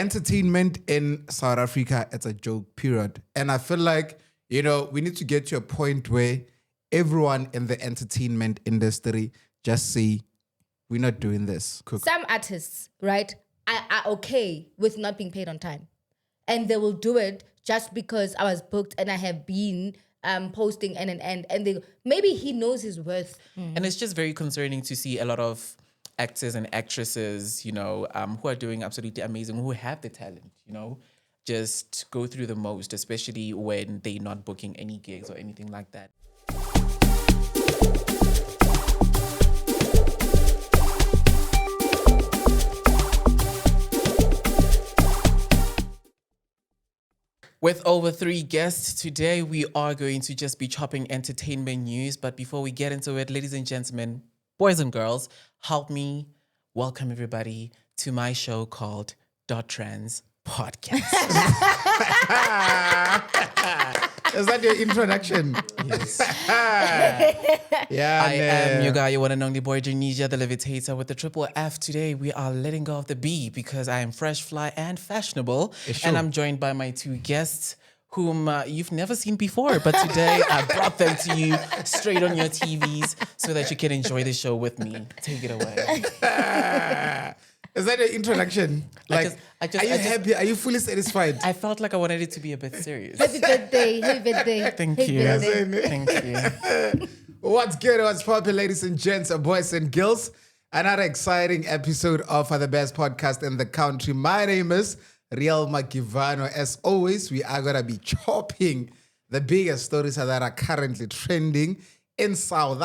entertainment in South Africa, it's a joke, period. And I feel like, we need to get to a point where everyone in the entertainment industry just say, we're not doing this. Some artists, right, are okay with not being paid on time. And they will do it just because I was booked and I have been posting and maybe he knows his worth. And it's just very concerning to see a lot of actors and actresses, who are doing absolutely amazing, who have the talent, just go through the most, especially when they're not booking any gigs or anything like that. With over 3 guests today, we are going to just be chopping entertainment news. But before we get into it, ladies and gentlemen, boys and girls, help me welcome everybody to my show called .Trans Podcast. Is that your introduction? Yes. Yeah, I am your guy, your one and only boy, Janesia, the Levitator, with the triple F. Today, we are letting go of the B because I am fresh, fly, and fashionable. And I'm joined by my 2 guests whom you've never seen before. But today, I brought them to you straight on your TVs so that you can enjoy the show with me. Take it away. Is that your introduction? Are you happy? Are you fully satisfied? I felt like I wanted it to be a bit serious. Happy birthday. Happy birthday. Thank Happy you. birthday. Thank you. What's good? What's poppin', ladies and gents, boys and girls? Another exciting episode of the best podcast in the country. My name is Real Makivano. As always, we are going to be chopping the biggest stories that are currently trending in South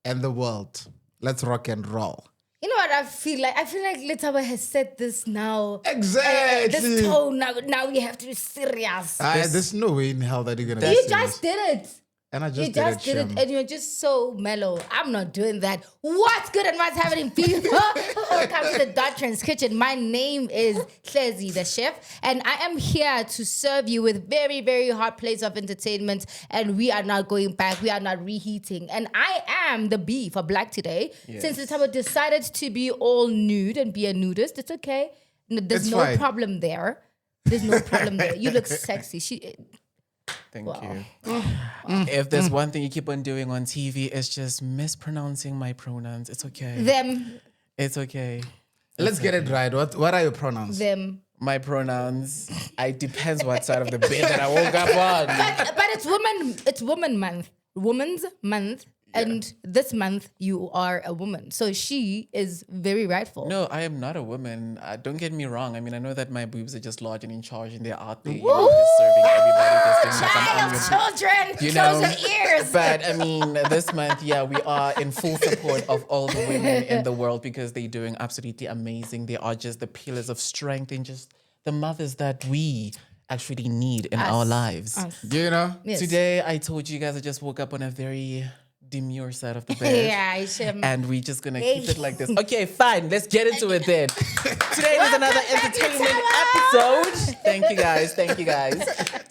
and the world. Let's rock and roll. You know what I feel like? I feel like Letaba has said this now. Exactly. This tone, now we have to be serious. There's no way in hell that you're going to You just did it. And I just You just did it, and you're just so mellow. I'm not doing that. What's good and what's happening, people? Welcome to the .Trans Kitchen. My name is Hlezi, the chef, and I am here to serve you with very, very hot plates of entertainment, and we are not going back. We are not reheating. And I am the B for black today. Yes. Since the time decided to be all nude and be a nudist, it's okay. There's no fine. problem there. There's no problem there. You look sexy. Thank you. If there's one thing you keep on doing on TV, it's just mispronouncing my pronouns. It's okay. Them. It's okay. Let's get it right. What are your pronouns? Them. My pronouns, it depends what side of the bed that I woke up on. But it's woman month. Woman's month. Yeah. And this month you are a woman. So she is very rightful. No, I am not a woman. Don't get me wrong. I mean, I know that my boobs are just large and in charge and they're out there, just serving everybody. Children, close your ears. But I mean, this month, we are in full support of all the women in the world because they're doing absolutely amazing. They are just the pillars of strength and just the mothers that we actually need in our lives. Yes. Today, I told you guys I just woke up on a very demure side of the bed. And we're just gonna keep it like this. Okay, fine. Let's get into it then. Today is another entertainment episode. Thank you guys.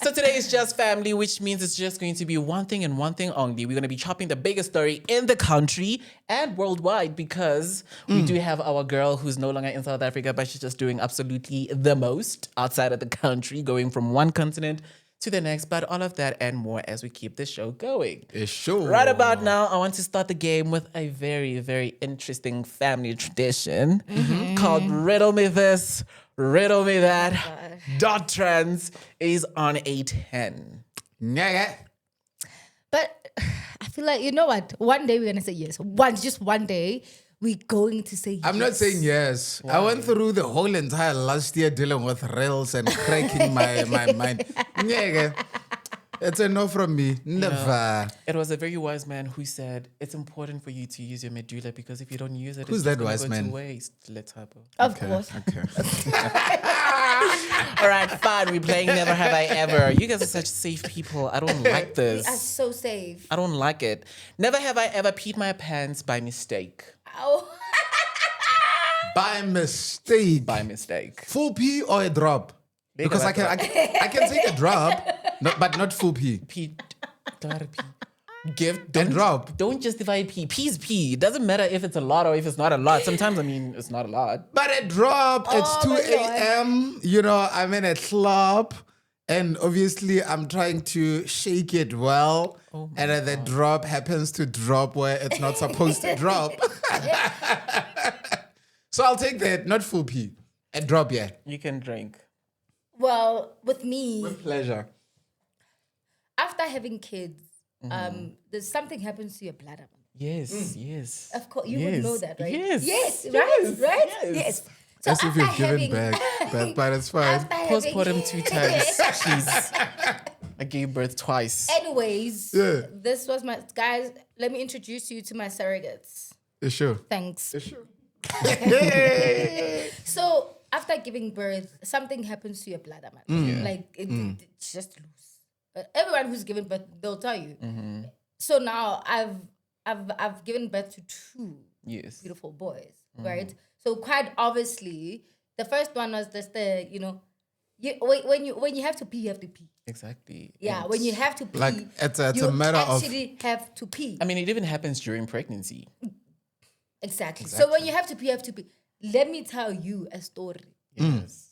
So today is just family, which means it's just going to be one thing and one thing only. We're gonna be chopping the biggest story in the country and worldwide because we do have our girl who's no longer in South Africa, but she's just doing absolutely the most outside of the country, going from one continent to the next, but all of that and more as we keep the show going. Sure. Right about now, I want to start the game with a very, very interesting family tradition called Riddle Me This, Riddle Me That. .Trans is on a 10. Yeah. But I feel like, you know what? One day we're going to say yes. Just one day. We're going to say yes. I'm not saying yes. Why? I went through the whole entire last year dealing with rails and cracking my mind. Yeah, it's a no from me. Never. It was a very wise man who said it's important for you to use your medulla because if you don't use it, who's it's that just wise man? To waste. Let's happen. Of course. Okay. All right, fine. We're playing Never Have I Ever. You guys are such safe people. I don't like this. We are so safe. I don't like it. Never have I ever peed my pants by mistake. Oh. By mistake. By mistake. Full pee or a drop? Because I can take a drop, but not full pee. Pee. Gotta pee. gift. Don't drop. Don't justify pee. Pee's pee. It doesn't matter if it's a lot or if it's not a lot. Sometimes, it's not a lot. But a drop, it's 2 a.m. You know, I'm in a club. And obviously, I'm trying to shake it well. And then the drop happens to drop where it's not supposed to drop. So I'll take that, not full pee. A drop, yeah. You can drink. Well, with me, With pleasure. after having kids, there's something happens to your bladder. Yes, yes. Of course, you would know that, right? Yes. Yes, right? Yes. So As if you've after given back, but it's fine. after having- Postpartum 2 times. Jeez. I gave birth twice. Anyways, this was my guys. Let me introduce you to my surrogates. Yeah, sure. Thanks. Yeah, sure. So after giving birth, something happens to your bladder, man. Like it's just loose. Everyone who's given birth, they'll tell you. So now I've given birth to 2 beautiful boys, right? So quite obviously, the first one was just the when you have to pee, you have to pee. Exactly. Yeah, when you have to pee, Like, it's a you matter of- actually have to pee. I mean, it even happens during pregnancy. Exactly. So when you have to pee, you have to pee. Let me tell you a story. Yes.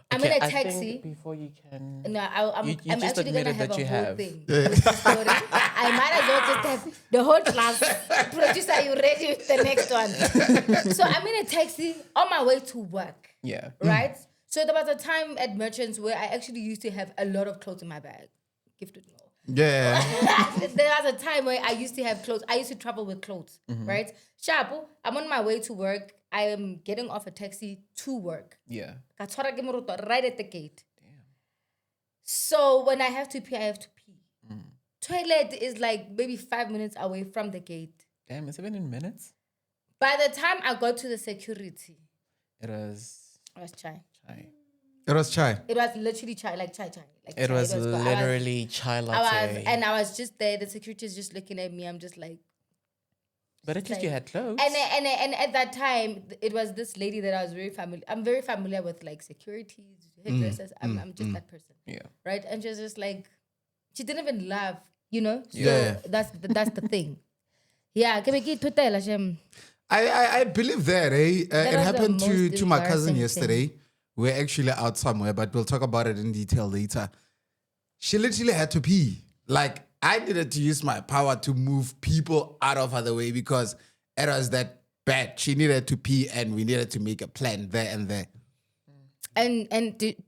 I'm in a I taxi. think before you can... No, I'm You I'm just actually gonna admitted have that a you whole have. thing. With the story. I might as well just have the whole class. Producer, are you ready with the next one? So I'm in a taxi on my way to work. Yeah. Right? So there was a time at Merchants where I actually used to have a lot of clothes in my bag. Gifted no. Yeah. There was a time where I used to have clothes. I used to travel with clothes, right? Shapo, I'm on my way to work. I am getting off a taxi to work. Yeah. Right at the gate. Damn. So when I have to pee, I have to pee. Toilet is like maybe 5 minutes away from the gate. Damn, it's even in minutes? By the time I got to the security, It was chai. It was chai. It was literally chai, like chai. Like It chai. was literally chai latte. I was just there. The security is just looking at me. I'm just like. But at least you had clothes. And at that time, it was this lady that I was very familiar. I'm very familiar with like securities, hairdressers. I'm just that person. Yeah. Right. And she was just like, she didn't even laugh. You know. Yeah. So that's the thing. Yeah. Can we get to tell Hashem? I believe that, eh? It was the happened most to my cousin embarrassing yesterday. We're actually out somewhere, but we'll talk about it in detail later. She literally had to pee. Like, I needed to use my power to move people out of her the way because it was that bad. She needed to pee and we needed to make a plan there and there.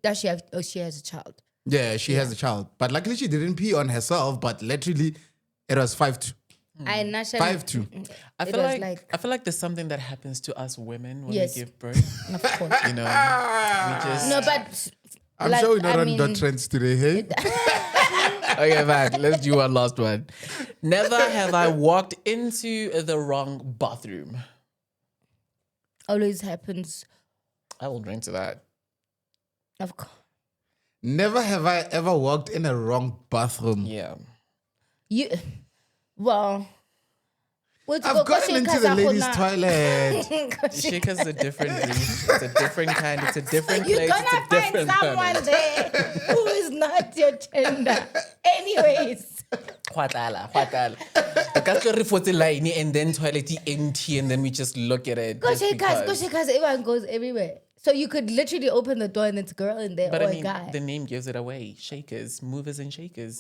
Does she have? Oh, she has a child. Yeah, she has a child. But luckily she didn't pee on herself, but literally it was 5-2. I naturally 5-2. I it feel was like I feel like there's something that happens to us women when Yes. we give birth. Of course. You know, we just No, but I'm like, sure we're not I on mean- dot trends today, hey? Okay, fine. Let's do one last one. Never have I walked into the wrong bathroom. always happens. I will drink to that. Of course. Never have I ever walked in a wrong bathroom. Yeah. Well, I've gotten into the ladies' toilet. Shika's a different breed. It's a different kind. It's a different You're place. gonna It's a find different someone planet. there who is not your gender. Anyways. Hwatala. The castle for the line and then toilet empty and then we just look at it. just because. Because everyone goes everywhere. So you could literally open the door and it's a girl in there But or I a mean, guy. the name gives it away. Shakers, movers and shakers.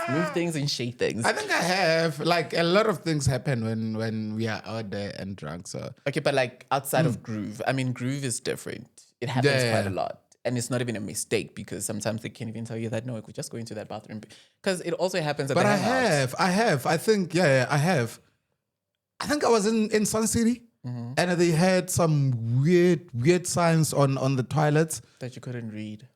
Move things and shake things. I think I have. Like, a lot of things happen when we are out there and drunk. So Okay, but like outside of groove, I mean, groove is different. It happens Yeah. quite a lot. And it's not even a mistake because sometimes they can't even tell you that, no, I could just go into that bathroom. Because it also happens at But the I hangouts. have. I think, I have. I think I was in Sun City and they had some weird signs on the toilets. That you couldn't read.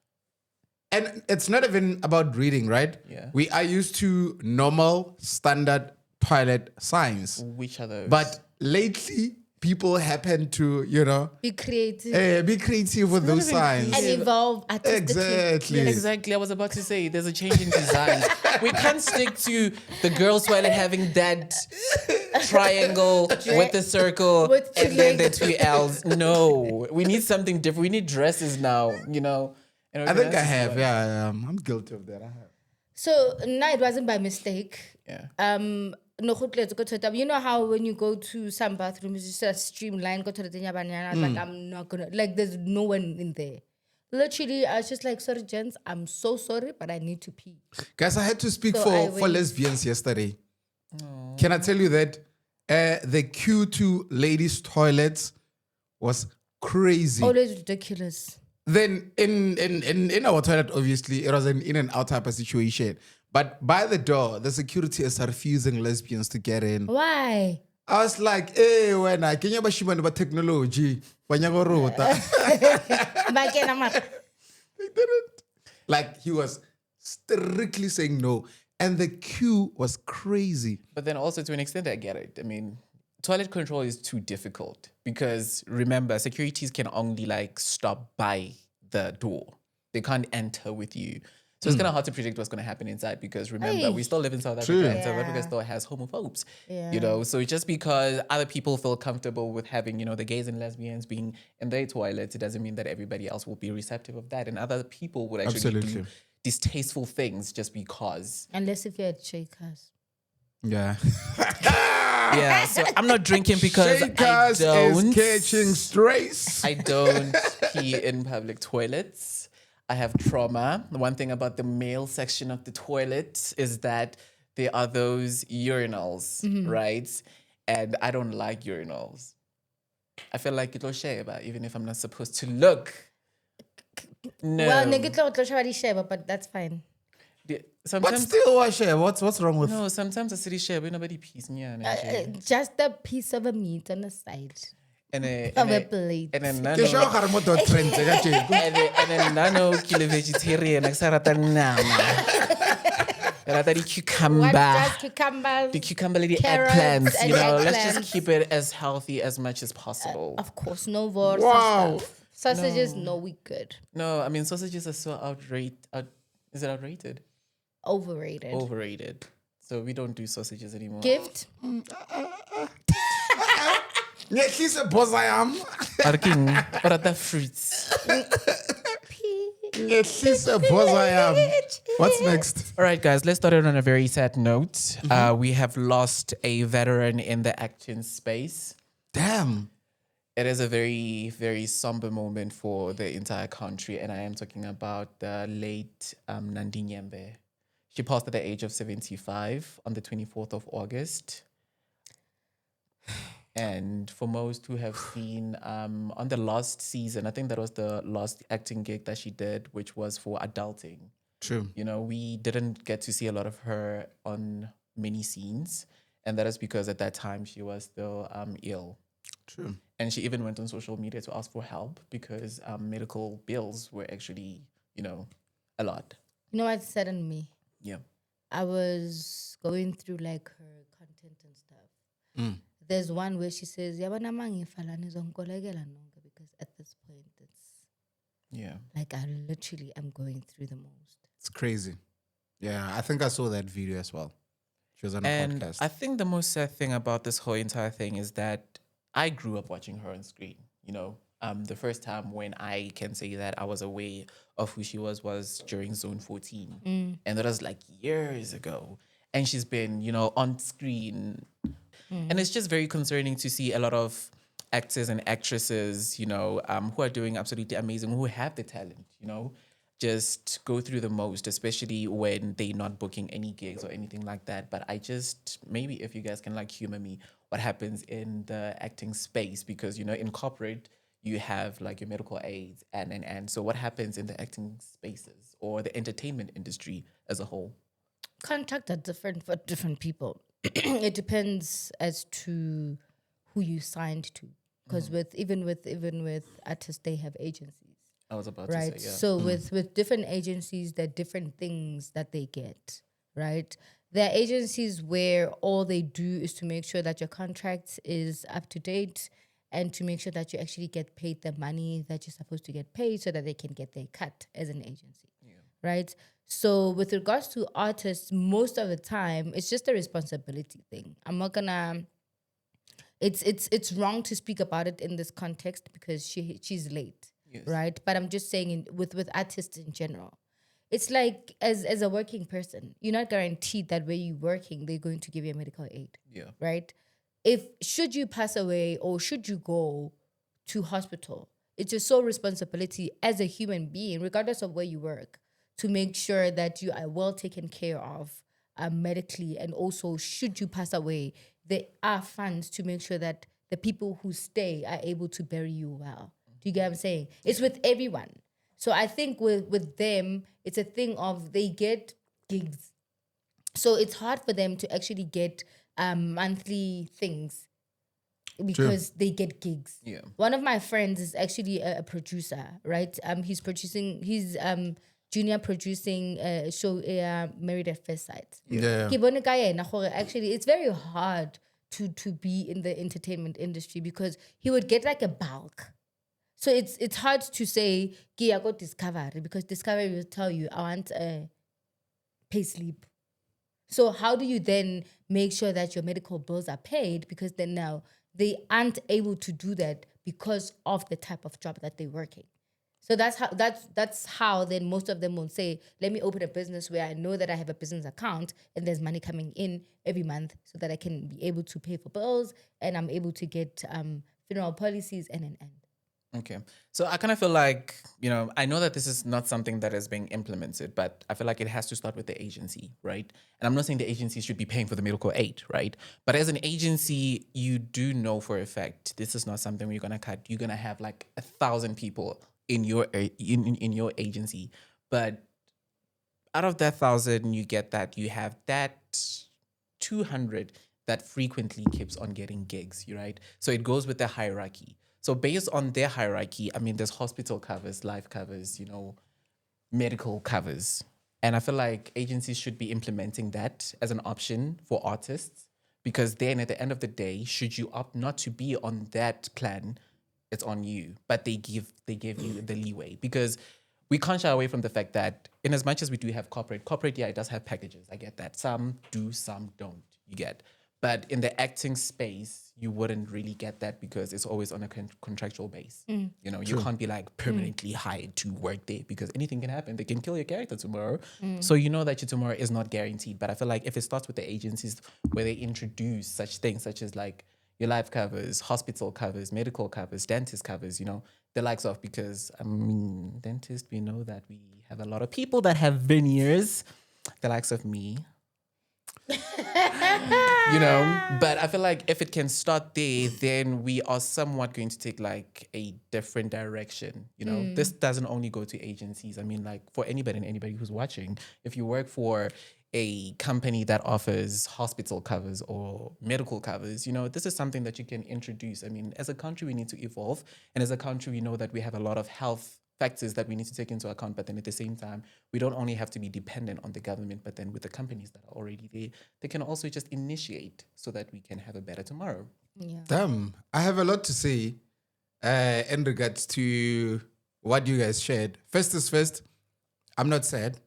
And it's not even about reading, right? Yeah. We are used to normal, standard toilet signs. Which are those? But lately, people happen to, Be creative be creative with those signs. and evolve artistically. Exactly. Exactly. I was about to say there's a change in design. We can't stick to the girls' toilet having that triangle with the circle With two and then the legs. 2 L's. No. We need something different. We need dresses now, And I think I that's have, what- yeah. I'm guilty of that. I have. So no, it wasn't by mistake. Yeah. No, you know how when you go to some bathrooms, you just streamline, go to the thing, I was like, I'm not gonna, like, there's no one in there. Literally, I was just like, sorry, gents, I'm so sorry, but I need to pee. Guys, I had to speak for lesbians yesterday. Aww. Can I tell you that the queue to ladies' toilets was crazy. Always ridiculous. Then in our toilet, obviously, it was an in and out type of situation. But by the door, the security is refusing lesbians to get in. Why? I was like, hey, when I can you about technology? When you go They didn't. Like, he was strictly saying no. And the queue was crazy. But then also, to an extent, I get it. I mean, toilet control is too difficult because, remember, securities can only, like, stop by the door. They can't enter with you. So it's kind of hard to predict what's going to happen inside because, remember, we still live in South Africa and South Africa still has homophobes, you know? So just because other people feel comfortable with having, you know, the gays and lesbians being in their toilets, it doesn't mean that everybody else will be receptive of that. And other people would actually do distasteful things just because. Unless if you're at Shakers. Yeah. Yeah, so I'm not drinking because Shakers is catching strays. I don't pee in public toilets. I have trauma. One thing about the male section of the toilet is that there are those urinals, right? And I don't like urinals. I feel like it'll shave, even if I'm not supposed to look. No. Well, but that's fine. But still, share. What's wrong with? No, sometimes a city share, but nobody pees me on. Just a piece of a meat on the side. And a plate. And then nano kilo vegetarian. I said the cucumber. The cucumber lady eggplants. You know, let's just keep it as healthy as much as possible. Of course, no more. Wow. Sausages, no, we good. No, I mean sausages are so outrated. Is it outrated? Overrated. Overrated. So we don't do sausages anymore. Gift. She's a boss I am. What are the fruits? She's a boss I am. What's next? All right, guys, let's start it on a very sad note. We have lost a veteran in the acting space. Damn. It is a very, very somber moment for the entire country, and I am talking about the late Nandi Nyembe. She passed at the age of 75 on the 24th of August. And for most who have seen on the last season, I think that was the last acting gig that she did, which was for Adulting. True. You know, we didn't get to see a lot of her on many scenes. And that is because at that time she was still ill. True. And she even went on social media to ask for help because medical bills were actually, you know, a lot. You know what saddened me? Yeah. I was going through like her content and stuff. There's one where she says, because at this point it's like I literally am going through the most. It's crazy. Yeah, I think I saw that video as well. She was on a podcast. I think the most sad thing about this whole entire thing is that I grew up watching her on screen. You know, the first time when I can say that I was aware of who she was during Zone 14. And that was like years ago. And she's been, you know, on screen. And it's just very concerning to see a lot of actors and actresses, you know, who are doing absolutely amazing, who have the talent, you know, just go through the most, especially when they're not booking any gigs or anything like that. But I just, maybe if you guys can like humor me, what happens in the acting space, because, you know, in corporate, you have like your medical aids and so what happens in the acting spaces or the entertainment industry as a whole? Contracts are different for different people. It depends as to who you signed to, because even with artists, they have agencies. I was about to say, yeah. So with different agencies, there are different things that they get, right? There are agencies where all they do is to make sure that your contract is up to date and to make sure that you actually get paid the money that you're supposed to get paid so that they can get their cut as an agency, right? So with regards to artists, most of the time, it's just a responsibility thing. I'm not gonna... It's wrong to speak about it in this context because she's late, right? But I'm just saying with artists in general, it's like as a working person, you're not guaranteed that where you're working, they're going to give you a medical aid. Yeah. Right? Should you pass away or should you go to hospital, it's your sole responsibility as a human being, regardless of where you work, to make sure that you are well taken care of medically. And also, should you pass away, there are funds to make sure that the people who stay are able to bury you well. Do you get what I'm saying? It's with everyone. So I think with them, it's a thing of they get gigs. So it's hard for them to actually get monthly things because they get gigs. Yeah. One of my friends is actually a producer, right? He's junior producing a show, Married at First Sight. Yeah. Actually, it's very hard to be in the entertainment industry because he would get like a bulk. So it's hard to say, I got Discovery, because Discovery will tell you, I want a pay sleep. So how do you then make sure that your medical bills are paid? Because then now they aren't able to do that because of the type of job that they're working. So that's how then most of them will say, let me open a business where I know that I have a business account and there's money coming in every month so that I can be able to pay for bills and I'm able to get funeral policies and. Okay. So I kind of feel like, I know that this is not something that is being implemented, but I feel like it has to start with the agency, right? And I'm not saying the agency should be paying for the medical aid, right? But as an agency, you do know for a fact, this is not something you're going to cut. You're going to have like 1,000 people in your in your agency. But out of that 1,000, you get that you have that 200 that frequently keeps on getting gigs, right? So it goes with the hierarchy. So based on their hierarchy, I mean, there's hospital covers, life covers, medical covers. And I feel like agencies should be implementing that as an option for artists, because then at the end of the day, should you opt not to be on that plan, it's on you. But they give you the leeway, because we can't shy away from the fact that in as much as we do have corporate, yeah, it does have packages. I get that. Some do, some don't. You get. But in the acting space, you wouldn't really get that because it's always on a contractual base. You can't be like permanently hired to work there because anything can happen. They can kill your character tomorrow. So you know that your tomorrow is not guaranteed. But I feel like if it starts with the agencies where they introduce such things such as like your life covers, hospital covers, medical covers, dentist covers, the likes of, because dentist, we know that we have a lot of people that have veneers, the likes of me. But I feel like if it can start there, then we are somewhat going to take like a different direction. This doesn't only go to agencies. I mean, like for anybody who's watching, if you work for a company that offers hospital covers or medical covers, this is something that you can introduce. I mean, as a country, we need to evolve. And as a country, we know that we have a lot of health factors that we need to take into account. But then at the same time, we don't only have to be dependent on the government, but then with the companies that are already there, they can also just initiate so that we can have a better tomorrow. Yeah. Damn, I have a lot to say in regards to what you guys shared. First is first, I'm not sad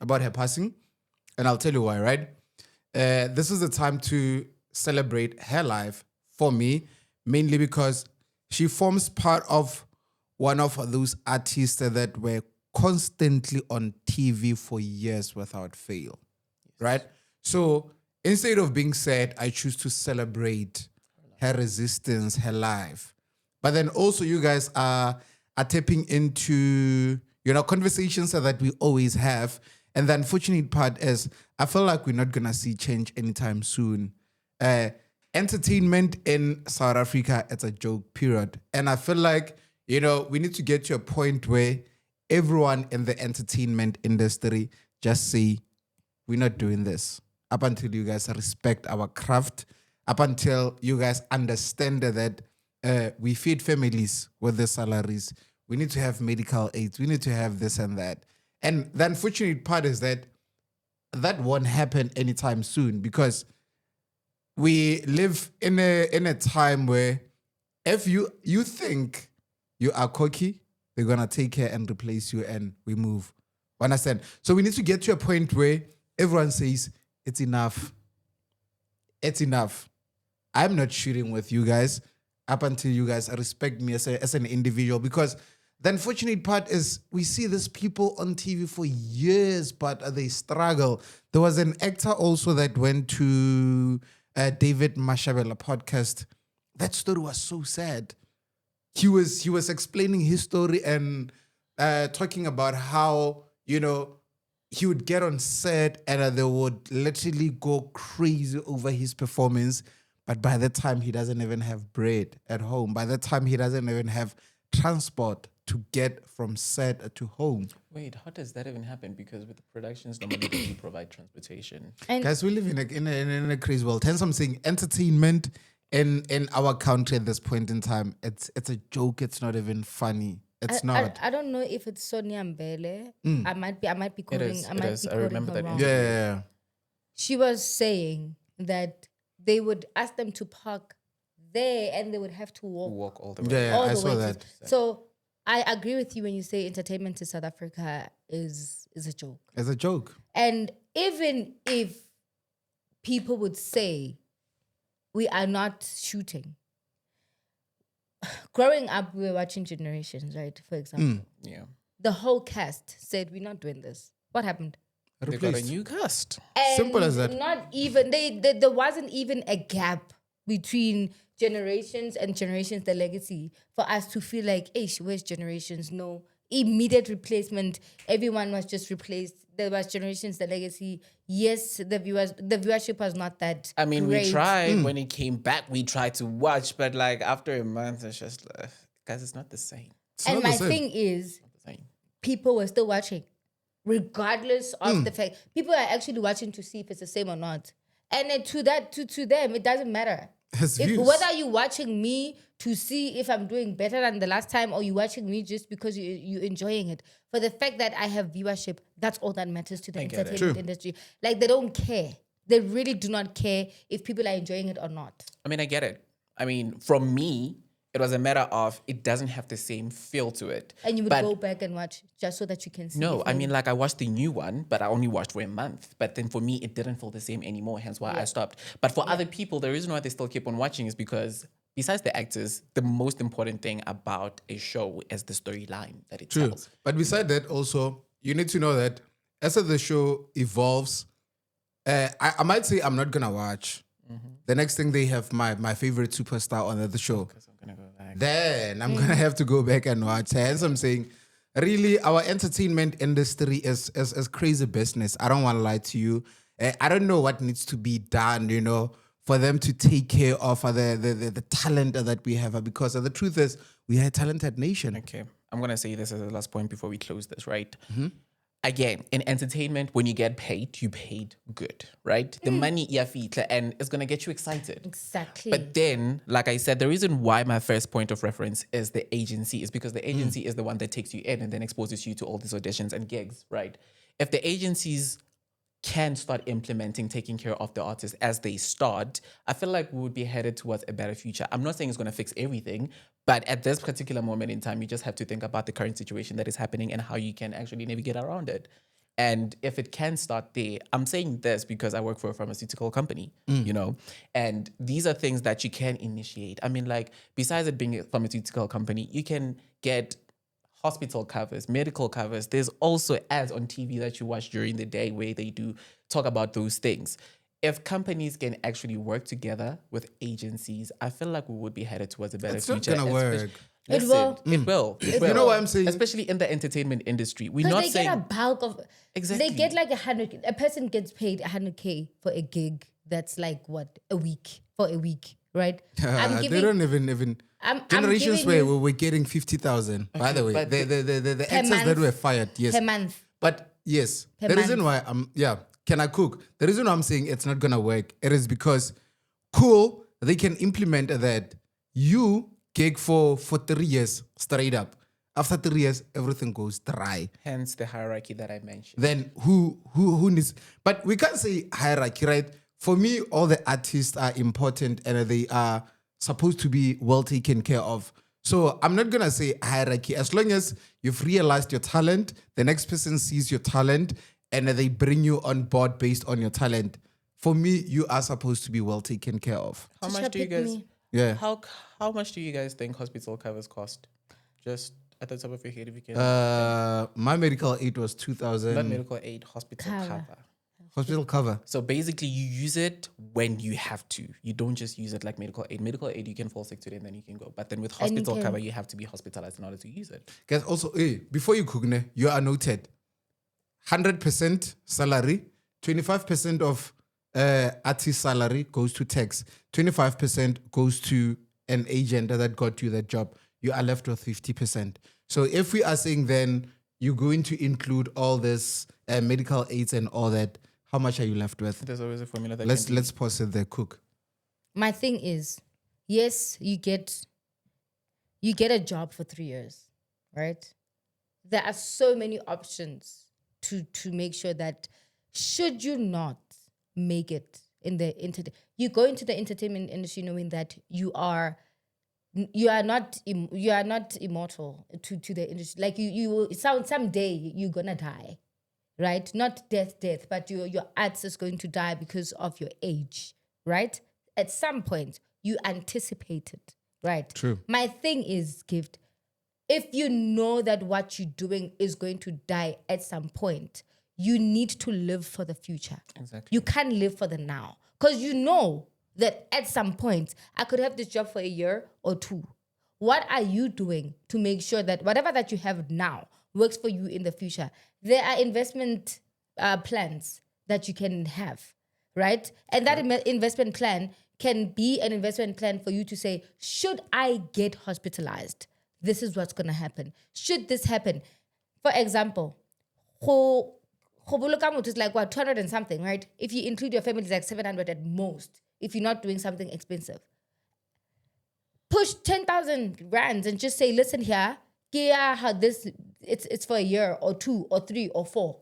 about her passing. And I'll tell you why, right? This is the time to celebrate her life for me, mainly because she forms part of one of those artists that were constantly on TV for years without fail, right? So instead of being sad, I choose to celebrate her resistance, her life. But then also you guys are tapping into, conversations that we always have. And the unfortunate part is I feel like we're not going to see change anytime soon. Entertainment in South Africa, it's a joke, period. And I feel like, we need to get to a point where everyone in the entertainment industry just say, we're not doing this. Up until you guys respect our craft, up until you guys understand that we feed families with the salaries. We need to have medical aids. We need to have this and that. And the unfortunate part is that won't happen anytime soon, because we live in a time where if you think you are cocky, they're going to take care and replace you and we move. Understand? So we need to get to a point where everyone says, it's enough. It's enough. I'm not shooting with you guys up until you guys respect me as an individual, because the unfortunate part is we see these people on TV for years, but they struggle. There was an actor also that went to David Mashabela podcast. That story was so sad. He was explaining his story and talking about how, you know, he would get on set and they would literally go crazy over his performance. But by the time he doesn't even have bread at home, by the time he doesn't even have transport to get from set to home. Wait, how does that even happen? Because with the productions, normally they do provide transportation. And Guys, we live in a crazy world. Hence, I'm saying entertainment in our country at this point in time, it's a joke. It's not even funny. It's not. I don't know if it's Sonia Mbele. I might be quoting. is, I it might is. be I quoting remember her that wrong. Yeah. She was saying that they would ask them to park there and they would have to walk All the way. Yeah, all I the saw way. that. So I agree with you when you say entertainment in South Africa is a joke. It's a joke. And even if people would say we are not shooting, growing up we were watching Generations, right? For example, Yeah. the whole cast said we're not doing this. What happened? They got a new cast. And Simple as that. Not even there wasn't even a gap between Generations and Generations the Legacy for us to feel like, hey, where's Generations? No immediate replacement. Everyone was just replaced. There was Generations the Legacy. Yes, the viewership was not that. I mean, great. we tried when it came back. We tried to watch, but like after a month, it's just like, guys, it's not the same. It's And not the my same. thing is, Not the same. people were still watching, regardless of the fact. People are actually watching to see if it's the same or not. And then to them, it doesn't matter. It's views. Whether you're watching me to see if I'm doing better than the last time, or you're watching me just because you're enjoying it. For the fact that I have viewership, that's all that matters to the get it. entertainment industry. Like, they don't care. They really do not care if people are enjoying it or not. I mean, I get it. I mean, from me, it was a matter of it doesn't have the same feel to it. And you would But go back and watch just so that you can see. no, if I you- mean, like I watched the new one, but I only watched for a month. But then for me, it didn't feel the same anymore, hence why I stopped. But for other people, the reason why they still keep on watching is because besides the actors, the most important thing about a show is the storyline that it True. tells. But beside that, also, you need to know that as the show evolves, I might say I'm not gonna watch. The next thing they have my favorite superstar on the show. So I'm gonna go back. Then I'm gonna have to go back and watch. Hence, I'm saying, really, our entertainment industry is crazy business. I don't want to lie to you. I don't know what needs to be done, you know, for them to take care of the talent that we have. Because the truth is, we are a talented nation. Okay, I'm gonna say this as the last point before we close this, right? Again, in entertainment, when you get paid, you paid good, right? The money iyafitla and it's gonna get you excited. Exactly. But then, like I said, the reason why my first point of reference is the agency is because the agency is the one that takes you in and then exposes you to all these auditions and gigs, right? If the agencies can start implementing taking care of the artists as they start, I feel like we would be headed towards a better future. I'm not saying it's going to fix everything, but at this particular moment in time, you just have to think about the current situation that is happening and how you can actually navigate around it. And if it can start there, I'm saying this because I work for a pharmaceutical company, you know, and these are things that you can initiate. I mean, like, besides it being a pharmaceutical company, you can get hospital covers, medical covers. There's also ads on TV that you watch during the day where they do talk about those things. If companies can actually work together with agencies, I feel like we would be headed towards a better It's not future. gonna work. It Listen, will. It will. It will. You know what I'm saying? Especially in the entertainment industry. We're Because not they saying... get a bulk of Exactly. They get like 100. A person gets paid 100K for a gig that's like what, a week, for a week, right? They don't even. I'm Generations giving where you we're getting 50,000. By the way, but the per actors that month. were fired, yes. per month. But yes, Per the reason month. why can I cook? The reason why I'm saying it's not gonna work, it is because cool, they can implement that. You gig for 3 years straight up. After 3 years, everything goes dry. Hence the hierarchy that I mentioned. Then who needs? But we can't say hierarchy, right? For me, all the artists are important and they are supposed to be well taken care of. So I'm not gonna say hierarchy. As long as you've realized your talent, the next person sees your talent and they bring you on board based on your talent. For me, you are supposed to be well taken care of. How Just much do you pick guys... me. Yeah. How much do you guys think hospital covers cost? Just at the top of your head if you can? My medical aid was 2,000. Not medical aid, hospital cover. Hospital cover. So basically, you use it when you have to. You don't just use it like medical aid. Medical aid, you can fall sick today and then you can go. But then with hospital cover, you have to be hospitalized in order to use it. Guys, also, before you cook, you are noted. 100% salary, 25% of artist salary goes to tax, 25% goes to an agent that got you that job. You are left with 50%. So if we are saying then you're going to include all this medical aids and all that, how much are you left with? There's always a formula that let's pause it there, cook. My thing is, yes, you get a job for 3 years, right? There are so many options to make sure that should you not make it in the you go into the entertainment industry knowing that you are not immortal to the industry. Like you will someday you're gonna die. Right? Not death, but your arts is going to die because of your age, right? At some point, you anticipate it, right? True. My thing is, Gift, if you know that what you're doing is going to die at some point, you need to live for the future. Exactly. You can't live for the now. Because you know that at some point, I could have this job for a year or two. What are you doing to make sure that whatever that you have now works for you in the future? There are investment plans that you can have, right? And that investment plan can be an investment plan for you to say, should I get hospitalized? This is what's going to happen. Should this happen? For example, is like what, 200 and something, right? If you include your family, it's like 700 at most, if you're not doing something expensive. Push 10,000 rands and just say, listen here, it's for a year or 2 or 3 or 4.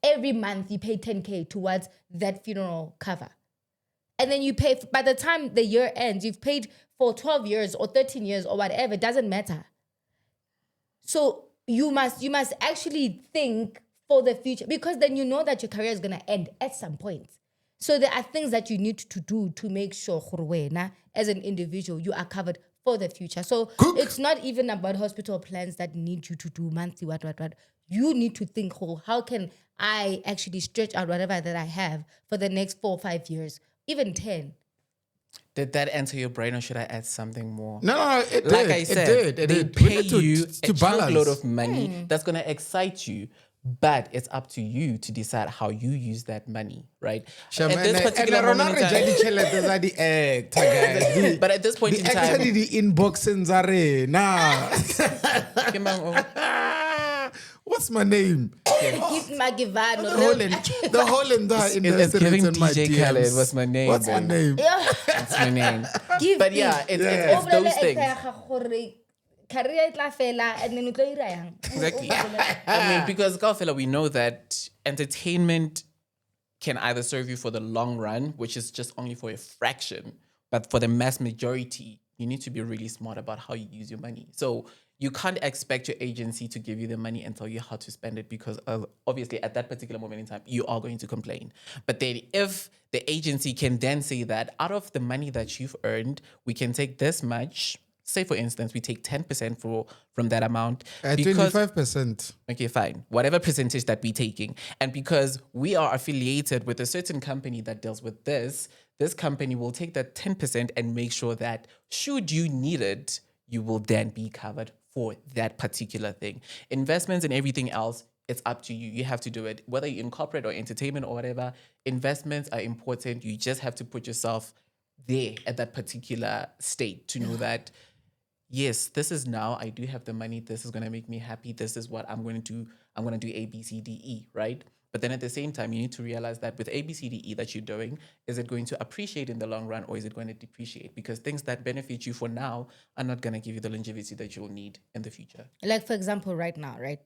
Every month you pay 10K towards that funeral cover. And then you pay, by the time the year ends, you've paid for 12 years or 13 years or whatever, it doesn't matter. So you must actually think for the future, because then you know that your career is going to end at some point. So there are things that you need to do to make sure, as an individual, you are covered for the future. So it's not even about hospital plans that need you to do monthly, what. You need to think, how can I actually stretch out whatever that I have for the next 4 or 5 years, even 10? Did that enter your brain, or should I add something more? No, it did. Like I said, they pay you a balance. load of money that's going to excite you. But it's up to you to decide how you use that money, right? At this particular moment in time, but at this point in time, the inboxes are what's my name? Give my Givano. The Holland it's giving DJ Khaled. What's my name? What's my name? What's my name? But yeah, it's those things. Exactly. I mean, because Kaufela, we know that entertainment can either serve you for the long run, which is just only for a fraction, but for the mass majority, you need to be really smart about how you use your money. So you can't expect your agency to give you the money and tell you how to spend it, because obviously at that particular moment in time, you are going to complain. But then if the agency can then say that out of the money that you've earned, we can take this much. Say, for instance, we take 10% from that amount. 25%. Okay, fine. Whatever percentage that we're taking. And because we are affiliated with a certain company that deals with this company will take that 10% and make sure that should you need it, you will then be covered for that particular thing. Investments and everything else, it's up to you. You have to do it. Whether you're in corporate or entertainment or whatever, investments are important. You just have to put yourself there at that particular state to know that, yes, this is now, I do have the money. This is going to make me happy. This is what I'm going to do. I'm going to do A, B, C, D, E, right? But then at the same time, you need to realize that with A, B, C, D, E that you're doing, is it going to appreciate in the long run, or is it going to depreciate? Because things that benefit you for now are not going to give you the longevity that you'll need in the future. Like, for example, right now, right?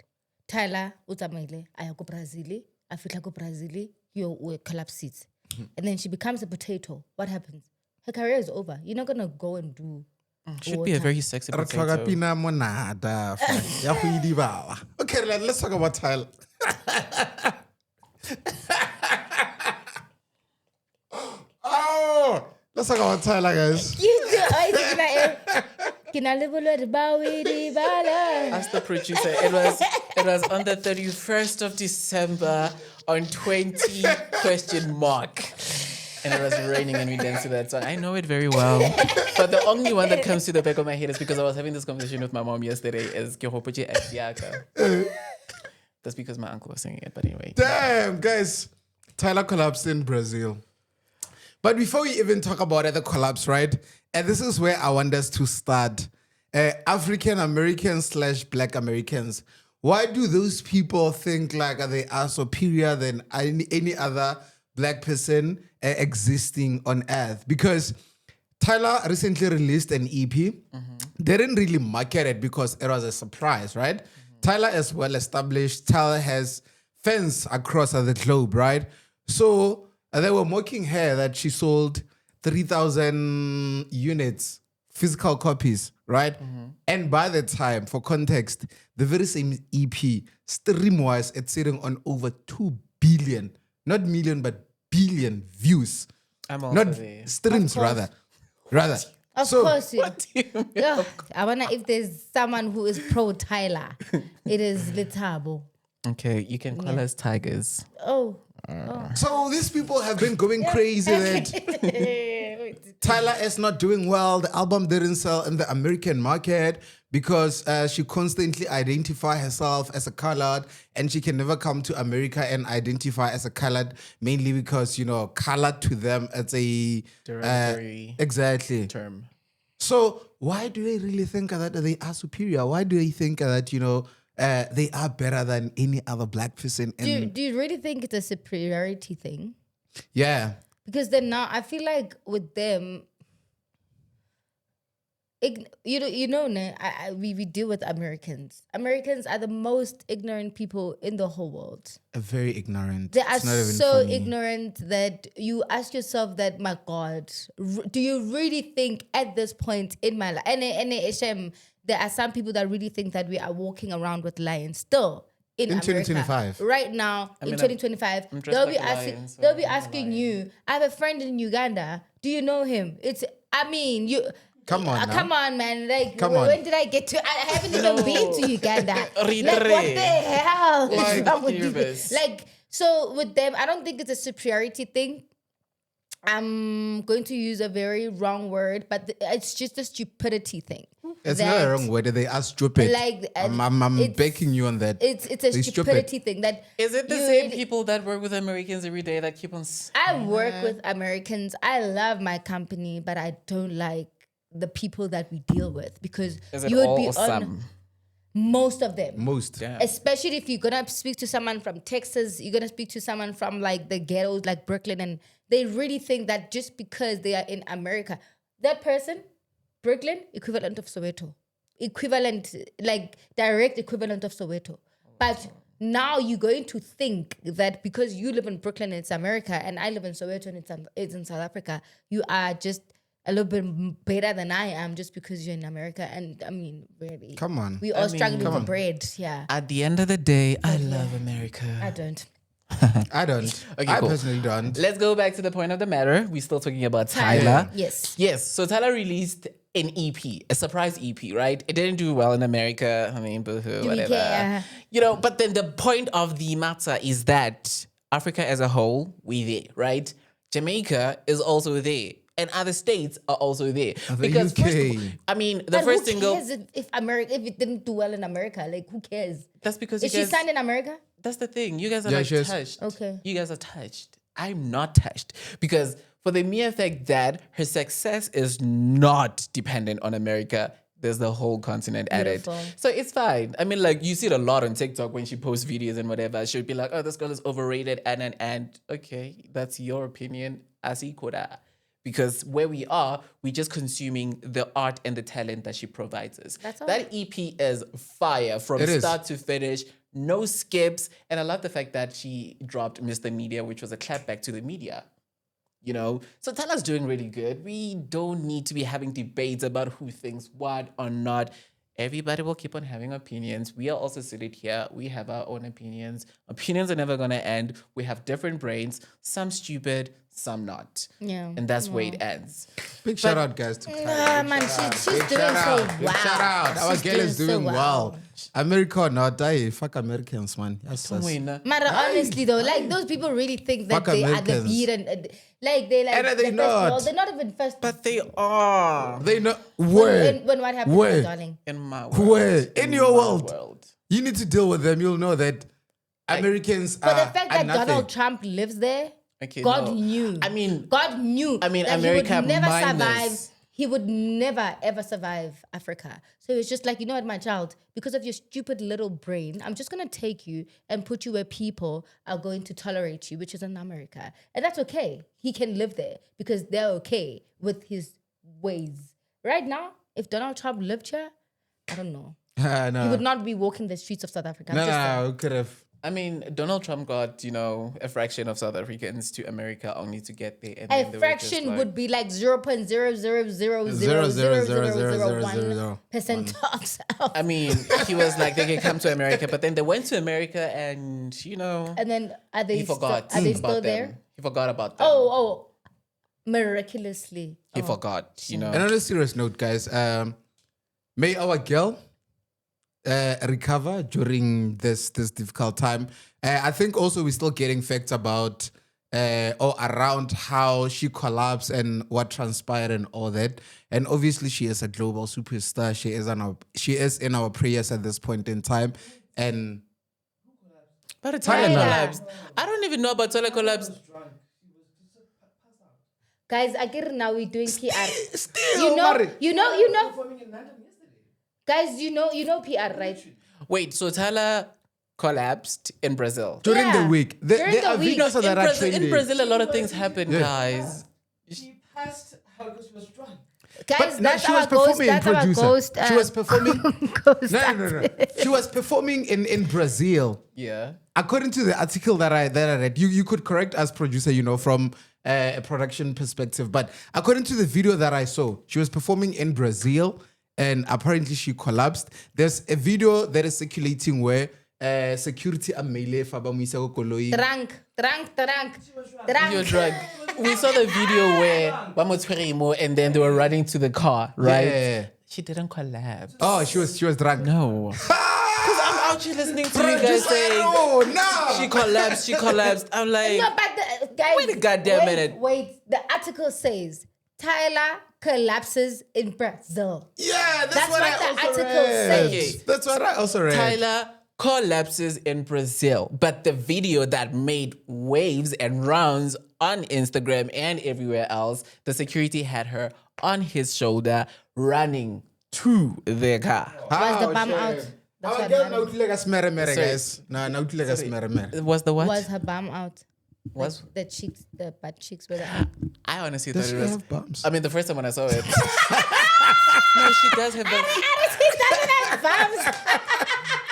Tyla, utamele, ayako Brazili, afitla Brazili, you collapse. And then she becomes a potato. What happens? Her career is over. You're not going to go and do... Should be a very sexy potato. Okay, let's talk about Tyla. Let's talk about Tyla, guys. Ask the producer. It was on the 31st of December on 20 question mark. And it was raining and we danced to that song. I know it very well. But the only one that comes to the back of my head is because I was having this conversation with my mom yesterday is Kehopoche Asiaka. That's because my uncle was singing it, but anyway. Damn, guys. Tyla collapsed in Brazil. But before we even talk about the collapse, right? And this is where I want us to start. African Americans / Black Americans. Why do those people think like they are superior than any other Black person existing on earth? Because Tyla recently released an EP. They didn't really market it because it was a surprise, right? Tyla is well established. Tyla has fans across the globe, right? So they were mocking her that she sold 3,000 units, physical copies, right? And by the time, for context, the very same EP, stream-wise, it's sitting on over 2 billion, not million, but billion views. I'm also Not there. streams, rather. Of So- course. What do you mean? Ugh, I wonder if there's someone who is pro Tyla. It is Litabo. Okay, you can call us tigers. Oh. So these people have been going crazy that Tyla is not doing well. The album didn't sell in the American market because she constantly identifies herself as a colored, and she can never come to America and identify as a colored, mainly because, colored to them, it's a Derogatory exactly term. So why do they really think that they are superior? Why do they think that, they are better than any other Black person? Do you really think it's a superiority thing? Yeah. Because then now I feel like with them, we deal with Americans. Americans are the most ignorant people in the whole world. Very ignorant. They are It's not even so funny. ignorant that you ask yourself that, my God, do you really think at this point in my life, and there are some people that really think that we are walking around with lions still in America. 2025. Right now, in 2025, I'm dressed they'll like be a asking, lion, so they'll be I'm a asking lion. you, I have a friend in Uganda. Do you know him? You Come on now. come on, man. Like, Come on. when did I get to? I haven't even been to Uganda. Like, what Ritre. the hell is Like, wrong with you? Cubans. Like, so with them, I don't think it's a superiority thing. I'm going to use a very wrong word, but it's just a stupidity thing. It's not a wrong word. They are stupid. Like, I'm it's- backing you on that. It's a They're stupidity thing that Is it the you same really- people that work with Americans every day that keep on... I work with Americans. I love my company, but I don't like the people that we deal with because Is it you would all be or on some? most of them. Most. Yeah. Especially if you're gonna speak to someone from Texas, you're gonna speak to someone from like the ghettos, like Brooklyn, and they really think that just because they are in America, that person, Brooklyn, equivalent of Soweto, direct equivalent of Soweto. But now you're going to think that because you live in Brooklyn and it's America, and I live in Soweto and it's in South Africa, you are just a little bit better than I am just because you're in America. And I mean, really. Come on. We all struggling come for on. bread. Yeah. At the end of the day, I love America. I don't. I don't. Okay, I cool. personally don't. Let's go back to the point of the matter. We're still talking about Tyla. Yes. Yes, so Tyla released an EP, a surprise EP, right? It didn't do well in America. I mean, boo-hoo, we whatever. care? But then the point of the matter is that Africa as a whole, we're there, right? Jamaica is also there. And other states are also there. Because UK. first of all, I mean, the But first who single... cares if it didn't do well in America? Like, who cares? That's because Is you she guys... signed in America? That's the thing. You guys are Yeah, like she is. touched. Okay. You guys are touched. I'm not touched because for the mere fact that her success is not dependent on America, there's the whole continent Beautiful. added. So it's fine. I mean, like you see it a lot on TikTok when she posts videos and whatever. She'll be like, oh, this girl is overrated and okay, that's your opinion. As equal that. Because where we are, we're just consuming the art and the talent that she provides us. That's all. That EP is fire from It is. start to finish, no skips. And I love the fact that she dropped Mr. Media, which was a clapback to the media. So Tyla's doing really good. We don't need to be having debates about who thinks what or not. Everybody will keep on having opinions. We are also seated here. We have our own opinions. Opinions are never going to end. We have different brains, some stupid, some not. Yeah. And that's where it ends. Big shout out, guys, to Tyla. Man, she's doing so well. Big shout out. Our She's girl is so doing well. America or not, fuck Americans, man. Yes, Mara, honestly though, like those people really think that Fuck they are the Americans. beat and like they like And are they the not? first, well, they're not even first. But they are. They know where. When what happened, Where? darling? In my world. Where? In your my world. You need to deal with them. You'll know that Americans But are the fact are that nothing. Donald Trump lives there, Okay, God no. knew. I mean, God knew. I mean, that America he would never minus. survive. He would never ever survive Africa. So it's just like, you know what, my child, because of your stupid little brain, I'm just gonna take you and put you where people are going to tolerate you, which is in America, and that's okay. He can live there because they're okay with his ways. Right now, if Donald Trump lived here, I don't know. No. He would not be walking the streets of South Africa. I'm just saying. No, could have. I mean, Donald Trump got, a fraction of South Africans to America only to get there. And then A they were just fraction like- would be like 0.000000001% of South. I mean, he was like, they can come to America, but then they went to America and, And then are they he forgot Are they about still them. there? He forgot about them. Oh, miraculously. He forgot, And on a serious note, guys, may our girl recover during this difficult time. I think also we're still getting facts about or around how she collapsed and what transpired and all that. And obviously she is a global superstar. She is in our prayers at this point in time. And But it's Tyla Tyla. collapsed. I don't even know about Tyla collapsed. Guys, I get it now. We're doing PR. still, You know. Guys, you know PR, right? Wait, so Tyla collapsed in Brazil. during Yeah. the week, During there the are week. videos that are trending. In Brazil, a lot of things happen, guys. She passed her because she was drunk. Guys, But no, that's she our was ghost. performing in That's our producer. ghost. She was performing. Ghost. No. She was performing in Brazil. Yeah. According to the article that I read, you could correct us, producer, from a production perspective. But according to the video that I saw, she was performing in Brazil and apparently she collapsed. There's a video that is circulating where security amele fabamuisa ko koloi. Drunk. You're drunk. We saw the video where Bamotwerimo and then they were running to the car, right? Yeah. She didn't collapse. Oh, she was drunk. No. Because I'm out here listening to you guys saying no. she collapsed. I'm like, No, but guys, Wait a goddamn minute. Wait, the article says Tyla collapses in Brazil. Yeah, that's That's what what I the also article read. says. That's what I also read. Tyla collapses in Brazil. But the video that made waves and rounds on Instagram and everywhere else, the security had her on his shoulder running to their car. Was the bum out? That's Our what girl matters. now like a smere mere, Sorry. guys. No, now like a smere mere. Was the what? Was her bum out? Was- Like the cheeks, the butt cheeks were out. I honestly Does thought she it was. have bumps? I mean, the first time when I saw it. No, she does have the. She doesn't have bums.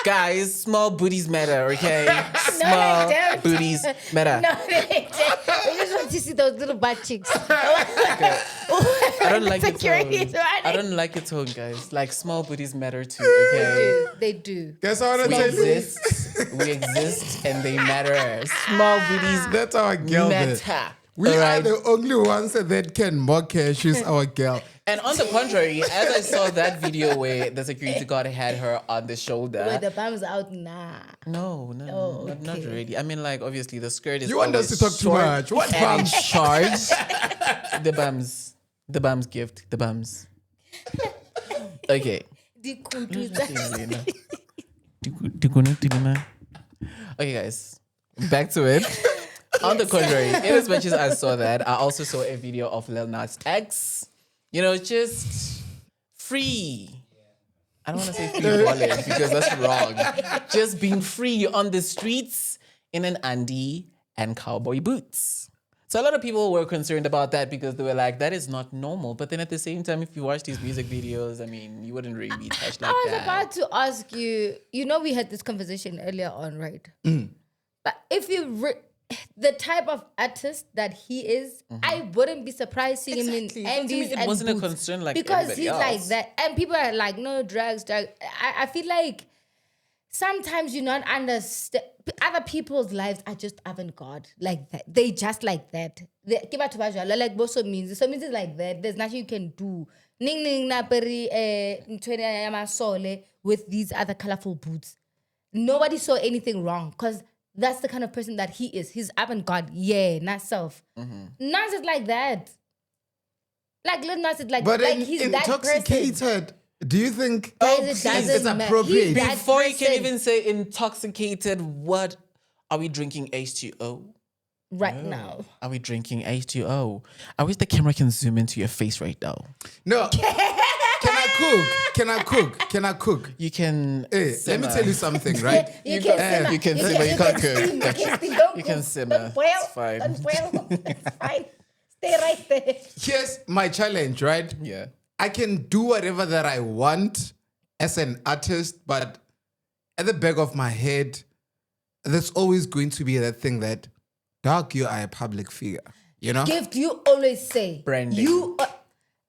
Guys, small booties matter, okay? No, Small they don't. booties matter. No, they don't. We just want to see those little butt cheeks. I don't like it. Security is running. I don't like it tone, guys. Like small booties matter too, okay? They do. Guess what I We want to tell you? exist, and they matter. Small booties That's our girl. there. matter. We are alright? the only ones that can mock her. She's our girl. And on the contrary, as I saw that video where the security guard had her on the shoulder. Where the bum's out, nah. No, not okay. really. I mean, like, obviously, the skirt is. You want us to talk too short much? What and bum? in charge. The bums gift. The bums. Okay. Okay, guys. Back to it. On the contrary, in as much as I saw that, I also saw a video of Lil Nas X. Just free. I don't want to say free wallet because that's wrong. Just being free on the streets in an undie and cowboy boots. So a lot of people were concerned about that because they were like, that is not normal. But then at the same time, if you watch these music videos, I mean, you wouldn't really be touched like I was that. about to ask you, we had this conversation earlier on, right? But if the type of artist that he is, I wouldn't be surprised seeing him in Exactly. So to me, Andes it and wasn't a boots. concern like because everybody he's like else. that, and people are like, no drugs. I feel like sometimes you not understand. Other people's lives are just avant-garde like that. They just like that. Like boso means. So means it's like that. There's nothing you can do. Ning ning naperi with these other colorful boots. Nobody saw anything wrong because that's the kind of person that he is. He's avant-garde. Yeah, not self. Nas is like that. Like Lil Nas is like, but like he's intoxicated. That person. Do you think It's appropriate? Before you can even say intoxicated, what are we drinking? H2O right now. Are we drinking H2O? I wish the camera can zoom into your face right now. No. Can I cook? You can. Let me tell you something, right? You can simmer, you can't cook. You can simmer. It's fine. Don't boil. It's fine. Stay right there. Here's my challenge, right? Yeah. I can do whatever that I want as an artist, but at the back of my head, there's always going to be that thing that, dog, you are a public figure. You know? Gift, you always say. Branding.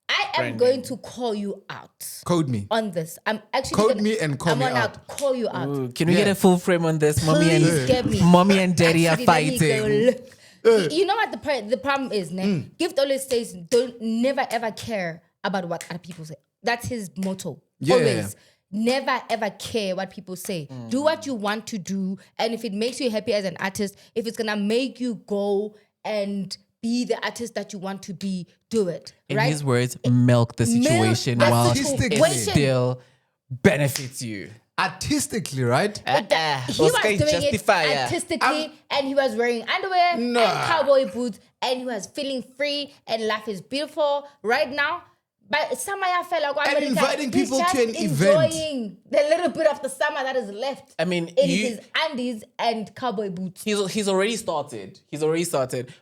I am going to call you out. Code me. On this. I'm actually Code me and call me out. I'm gonna call you out. Ooh, can we get a full frame on this? Please get me. Mommy and daddy Actually, are fighting. You know what the problem is, ne? Gift always says, don't never ever care about what other people say. That's his motto. Yeah. Always. Never ever care what people say. Do what you want to do. And if it makes you happy as an artist, if it's gonna make you go and be the artist that you want to be, do it. In right? his words, milk the situation while it still benefits you. Artistically, right? He was doing it artistically, and he was wearing underwear and cowboy boots, and he was feeling free, and life is beautiful right now. But summer felt like and inviting people to an event. Enjoying the little bit of the summer that is left. I mean, in his undies and cowboy boots. He's already started.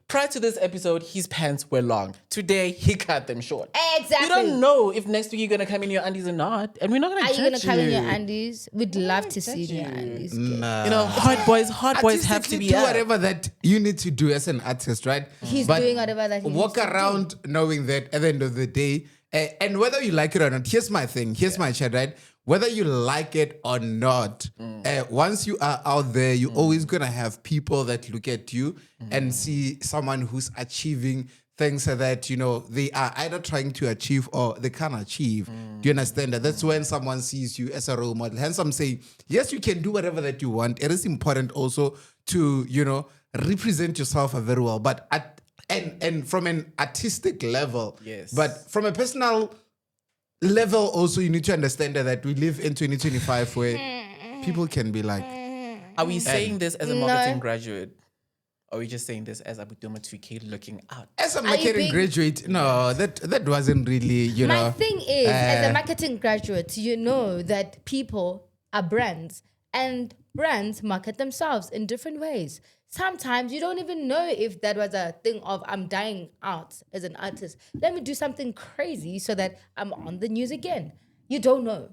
Prior to this episode, his pants were long. Today, he cut them short. Exactly. You don't know if next week you're gonna come in your undies or not, and we're not gonna. Are you gonna come in your undies? We'd love to see your undies. Nah. You know, hot boys have to be do whatever that you need to do as an artist, right? He's doing whatever that he walk needs around to do. knowing that at the end of the day. And whether you like it or not, here's my thing. Here's my chat, right? Whether you like it or not, once you are out there, you're always going to have people that look at you and see someone who's achieving things that, you know, they are either trying to achieve or they can't achieve. Do you understand that? That's when someone sees you as a role model. Hence, I'm saying, yes, you can do whatever that you want. It is important also to, you know, represent yourself very well. But and from an artistic level, yes. But from a personal level, also you need to understand that we live in 2025 where people can be like. Are we saying this as a marketing graduate? Or are we just saying this as Abu Duma 2K looking out? As a marketing graduate, no, that wasn't really, you know. My thing is, as a marketing graduate, you know that people are brands and brands market themselves in different ways. Sometimes you don't even know if that was a thing of I'm dying out as an artist. Let me do something crazy so that I'm on the news again. You don't know.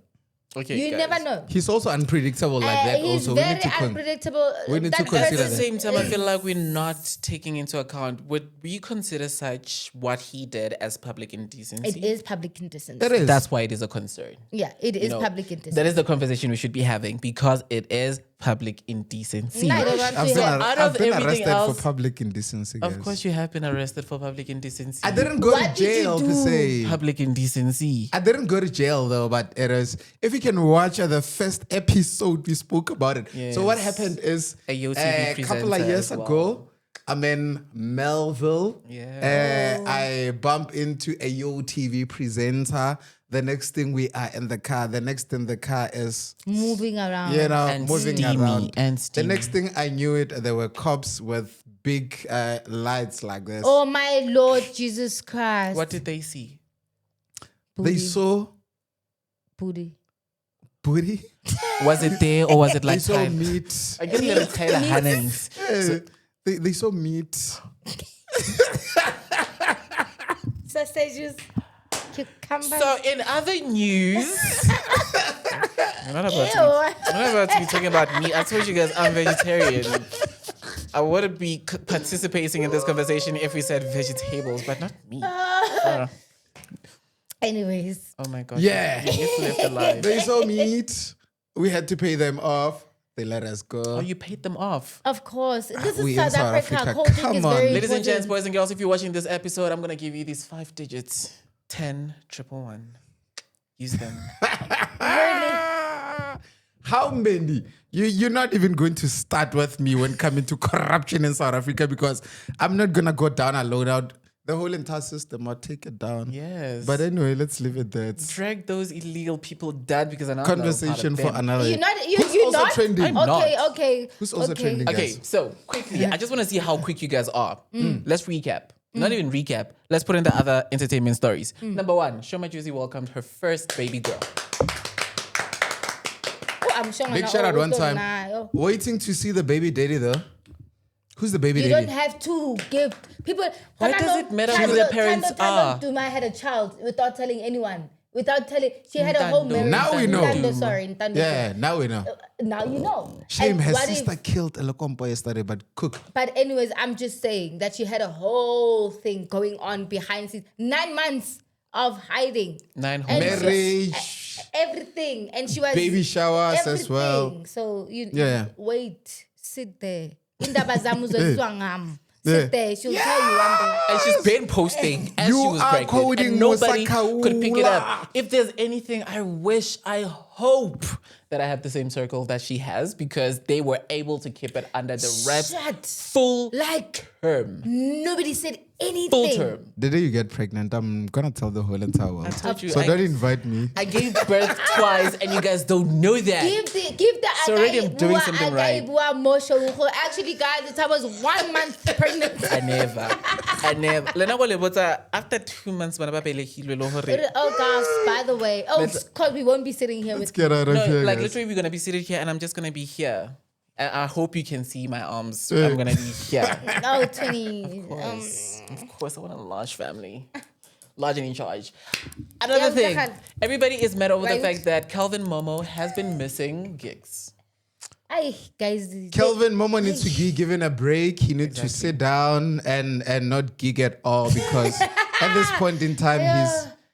Okay, you never know. He's also unpredictable like that. He's also, very unpredictable. We need to consider that. At the that. same time, I feel like we're not taking into account. Would you consider such what he did as public indecency? It is public indecency. It is. That's why it is a concern. Yeah, it is public indecency. That is the conversation we should be having because it is public indecency. No, I've been arrested for public indecency, guys. Of course you have been arrested for public indecency. I didn't go to jail per se. Public indecency. I didn't go to jail though, but it is. If you can watch the first episode, we spoke about it. Yes. So what happened is a couple of years ago, I'm in Melville. Yeah. I bump into a YoTV presenter. The next thing we are in the car. The next in the car is moving around. You know, and moving steamy, around. and steamy. The next thing I knew it, there were cops with big lights like this. Oh my Lord Jesus Christ! What did they see? Booty. They saw booty. Was it there or was it like they saw meat? I get a little Tyla Hannings. They saw meat. Sausages. Cucumbers. So in other news, I'm not about to be talking about meat. I told you guys I'm vegetarian. I wouldn't be participating in this conversation if we said vegetables, but not meat. Anyways. Oh my God. Yeah. You flipped the line. They saw meat. We had to pay them off. They let us go. Oh, you paid them off. Of course. This we is in South South Africa. Africa. Cold drink Come is on. very Ladies and important. gents, boys and girls, if you're watching this episode, I'm going to give you these 5 digits. 10,111. Use them. How many? You're not even going to start with me when coming to corruption in South Africa because I'm not going to go down alone out. The whole entire system, I'll take it down. Yes. But anyway, let's leave it there. It's Drag those illegal people dead because I'm not conversation for another. You're not. Who's You're also not? trending? I'm Okay. not. Okay. Who's also trending? Okay, Guys? so quickly, I just want to see how quick you guys are. Let's recap. Not even recap. Let's put in the other entertainment stories. Number 1, Shoma Juicy welcomed her first baby girl. Oh, I'm sure. Big shout out one time. Waiting to see the baby daddy though. Who's the baby You daddy? don't have to give people. Why does it matter who the parents are? Duma had a child without telling anyone. Without telling, she had a whole Ntando. marriage. Now we know. Ntando, sorry, Ntando. Yeah, now we know. Now you know. Shame, And her what if- sister killed Elokompo yesterday, but cook. But anyways, I'm just saying that she had a whole thing going on behind scenes. 9 months of hiding. 9 And homes. Marriage. Everything. And she was... Baby showers as well. everything. So, Yeah. wait. Sit there. Indaba zamu zozizwa ngam. Yeah. Sit there. She'll tell you one day. And she's been posting as You she was are pregnant. quoting And nobody Mosakaula. could pick it up. If there's anything, I hope that I have the same circle that she has because they were able to keep it under the wraps. Shut. Full Like, term. nobody said anything. Full term. The day you get pregnant, I'm gonna tell the whole entire world. I told you. So don't invite me. I gave birth twice and you guys don't know that. Give the So already I'm doing something right. Actually, guys, I was 1 month pregnant. I never. Lena go lebotsa after 2 months bana ba belegilwe le hore. Oh gosh, by the way. Oh, because we won't be sitting here Let's with get out of No, here, like guys. literally we're gonna be seated here and I'm just gonna be here. And I hope you can see my arms. I'm gonna be here. no 20. Of course, I want a large family. Large and in charge. Another Yeah, thing. Jahan. Everybody is mad over the Right. fact that Calvin Momo has been missing gigs. Ay, guys. Kelvin Momo needs to be given a break. He needs to sit down and not gig at all because at this point in time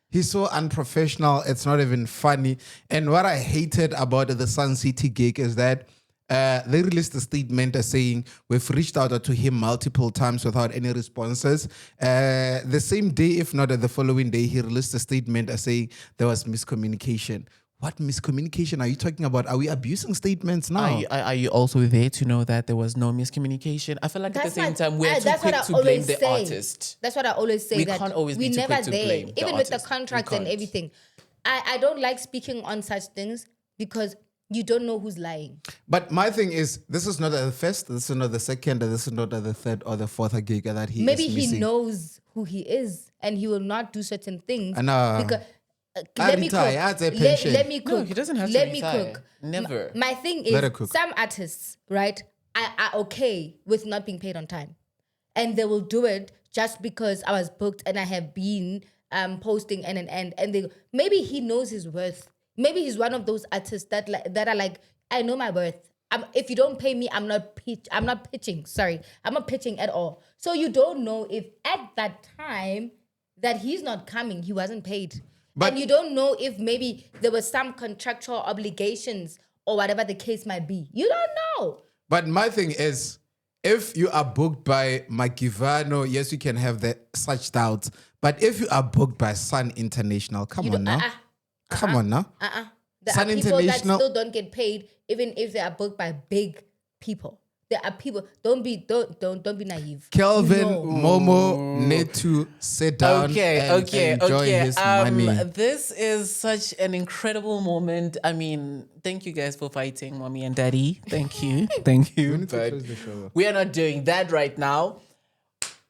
he's so unprofessional. It's not even funny. And what I hated about the Sun City gig is that they released a statement saying we've reached out to him multiple times without any responses. The same day, if not the following day, he released a statement saying there was miscommunication. What miscommunication are you talking about? Are we abusing statements now? Are you also there to know that there was no miscommunication? I feel like at the same time we're too that's what quick I to blame always the say. artist. That's what I always say. We that can't always be we're too never quick to there. blame the Even with the artist. We contracts and can't. everything. I don't like speaking on such things because you don't know who's lying. But my thing is, this is not the first, this is not the second, this is not the third or the fourth gig that he Maybe is he missing. knows who he is and he will not do certain things. And, Because let me cook. retire, I take pension. Let me cook. No, he doesn't have to Let me retire. cook. Never. My thing Let her is, cook. some artists, right, are okay with not being paid on time. And they will do it just because I was booked and I have been posting and maybe he knows his worth. Maybe he's one of those artists that are like, I know my worth. If you don't pay me, I'm not pitching. Sorry, I'm not pitching at all. So you don't know if at that time that he's not coming, he wasn't paid. But- And you don't know if maybe there were some contractual obligations or whatever the case might be. You don't know. But my thing is, if you are booked by Magivano, yes, you can have such doubts. But if you are booked by Sun International, come on now. Come on now. There Sun are people that International- still don't get paid, even if they are booked by big people. There are people. Don't be naive. Kelvin No. Momo need to sit down and enjoy his money. This is such an incredible moment. I mean, thank you guys for fighting, mommy and daddy. Thank you. Thank you. need to But close the show. we are not doing that right now.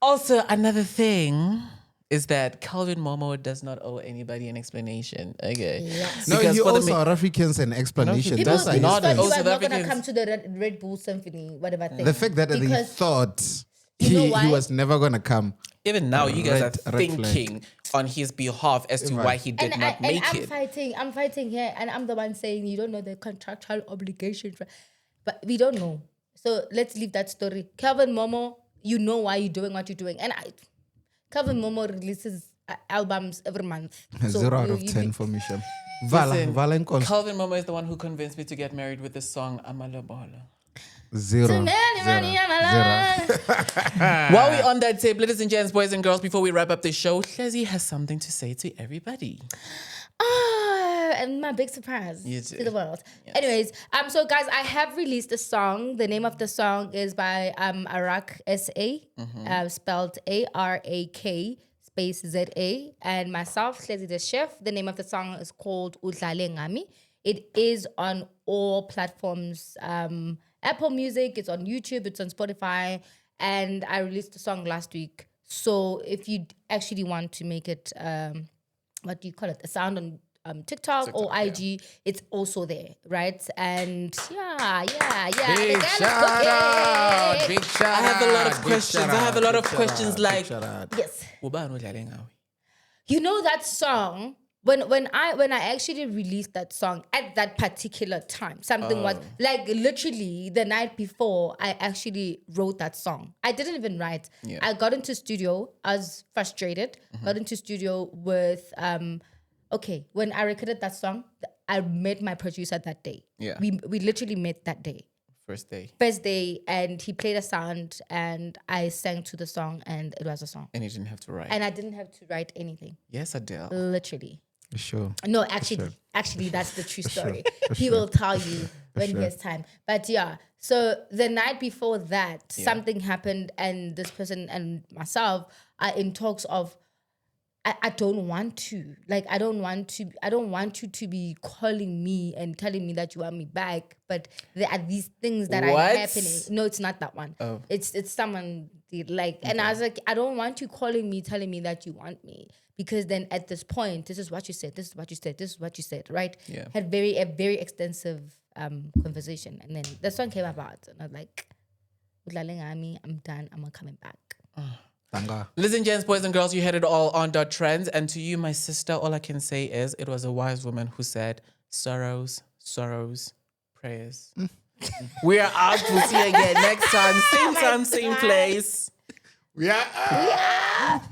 Also, another thing is that Calvin Momo does not owe anybody an explanation. Okay. Yes. No, Because he for the owes South Africans an explanation. he People That's doesn't. thought Not you all were South not going to Africans. come to the Red Bull Symphony, whatever thing. the fact that they Because thought You know he why? was never going to come. Even now, you guys Red are flag. thinking on his behalf as to why he did not make I'm it. I'm fighting here, and I'm the one saying you don't know the contractual obligations, but we don't know. So let's leave that story. Calvin Momo, you know why you're doing what you're doing, and Calvin Momo releases albums every month. So 0 out of you 10 for Misha. Listen, Vala inkosi. Calvin Momo is the one who convinced me to get married with the song Amalobola. Zero. Too many money on my life. While we're on that tip, ladies and gents, boys and girls, before we wrap up the show, Hlezi has something to say to everybody. And my big surprise You to did. the world. Yes. Anyways, so guys, I have released a song. The name of the song is by R.I.P, S.A, spelled A-R-A-K space Z-A, and myself, Hlezi the Chef. The name of the song is called Udlale Ngami. It is on all platforms. Apple Music, it's on YouTube, it's on Spotify, and I released the song last week. So if you actually want to make it, what do you call it, a sound on TikTok or IG, it's also there, right? And yeah. Big shout out. Big shout out. I have a lot of Big questions. shout I have a lot out. of Big questions shout out. like, Big shout out. Yes. Ubani udlale ngawe? You know that song, when I actually released that song at that particular time, something was like literally the night before I actually wrote that song. I didn't even write. Yeah. I got into studio, I was frustrated, got into studio with when I recorded that song, I met my producer that day. Yeah. We literally met that day. First day, and he played a sound and I sang to the song and it was a song. And you didn't have to write. And I didn't have to write anything. Yes, Adele. Literally. Sure. No, actually, that's the true story. For He sure. will tell you when he has time. But yeah, so the night before that, something happened, and this person and myself are in talks of, I don't want to. Like, I don't want you to be calling me and telling me that you want me back. But there are these things that are What? happening. No, it's not that one. Oh. It's someone like, and I was like, I don't want you calling me, telling me that you want me. Because then at this point, this is what you said, this is what you said, this is what you said, right? Yeah. Had a very extensive conversation. And then the song came about. And I was like, Udlale Ngami, I'm done, I'm not coming back. Tanga. Ladies and gents, boys and girls, you had it all on .trends. And to you, my sister, all I can say is it was a wise woman who said, sorrows, prayers. We are out. We'll see you again next time. Same time, same place. We are.